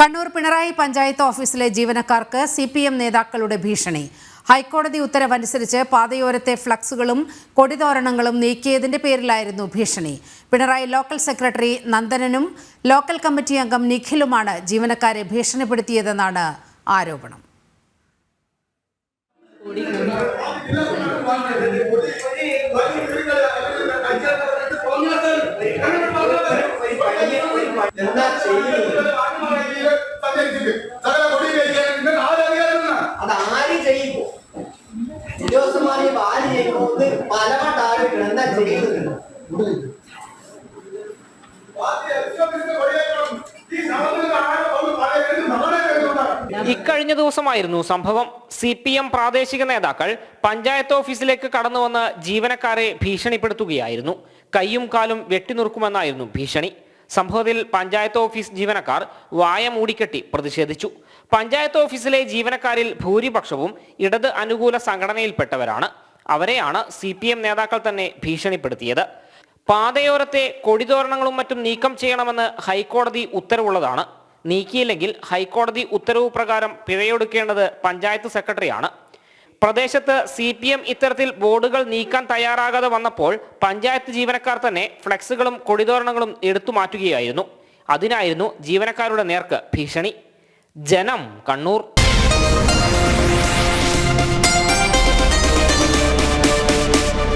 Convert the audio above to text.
കണ്ണൂർ പിണറായി പഞ്ചായത്ത് ഓഫീസിലെ ജീവനക്കാർക്ക് സിപിഎം നേതാക്കളുടെ ഭീഷണി. ഹൈക്കോടതി ഉത്തരവനുസരിച്ച് പാതയോരത്തെ ഫ്ലക്സുകളും കൊടിതോരണങ്ങളും നീക്കിയതിന്റെ പേരിലായിരുന്നു ഭീഷണി. പിണറായി ലോക്കൽ സെക്രട്ടറി നന്ദനനും ലോക്കൽ കമ്മിറ്റി അംഗം നിഖിലുമാണ് ജീവനക്കാരെ ഭീഷണിപ്പെടുത്തിയതെന്നാണ് ആരോപണം. ഇക്കഴിഞ്ഞ ദിവസമായിരുന്നു സംഭവം. സിപിഎം പ്രാദേശിക നേതാക്കൾ പഞ്ചായത്ത് ഓഫീസിലേക്ക് കടന്നുവന്ന് ജീവനക്കാരെ ഭീഷണിപ്പെടുത്തുകയായിരുന്നു. കൈയും കാലും വെട്ടിനുറുക്കുമെന്നായിരുന്നു ഭീഷണി. സംഭവത്തിൽ പഞ്ചായത്ത് ഓഫീസ് ജീവനക്കാർ വായ മൂടിക്കെട്ടി പ്രതിഷേധിച്ചു. പഞ്ചായത്ത് ഓഫീസിലെ ജീവനക്കാരിൽ ഭൂരിപക്ഷവും ഇടത് അനുകൂല സംഘടനയിൽപ്പെട്ടവരാണ്. അവരെയാണ് സിപിഎം നേതാക്കൾ തന്നെ ഭീഷണിപ്പെടുത്തിയത്. പാതയോരത്തെ കൊടിതോരണങ്ങളും മറ്റും നീക്കം ചെയ്യണമെന്ന് ഹൈക്കോടതി ഉത്തരവുള്ളതാണ്. നീക്കിയില്ലെങ്കിൽ ഹൈക്കോടതി ഉത്തരവ് പ്രകാരം പിഴയൊടുക്കേണ്ടത് പഞ്ചായത്ത് സെക്രട്ടറിയാണ്. പ്രദേശത്ത് സിപിഎം ഇത്തരത്തിൽ ബോർഡുകൾ നീക്കാൻ തയ്യാറാകാതെ വന്നപ്പോൾ പഞ്ചായത്ത് ജീവനക്കാർ തന്നെ ഫ്ലെക്സുകളും കൊടിതോരണങ്ങളും എടുത്തു മാറ്റുകയായിരുന്നു. അതിനായിരുന്നു ജീവനക്കാരുടെ നേർക്ക് ഭീഷണി. ജനം, കണ്ണൂർ.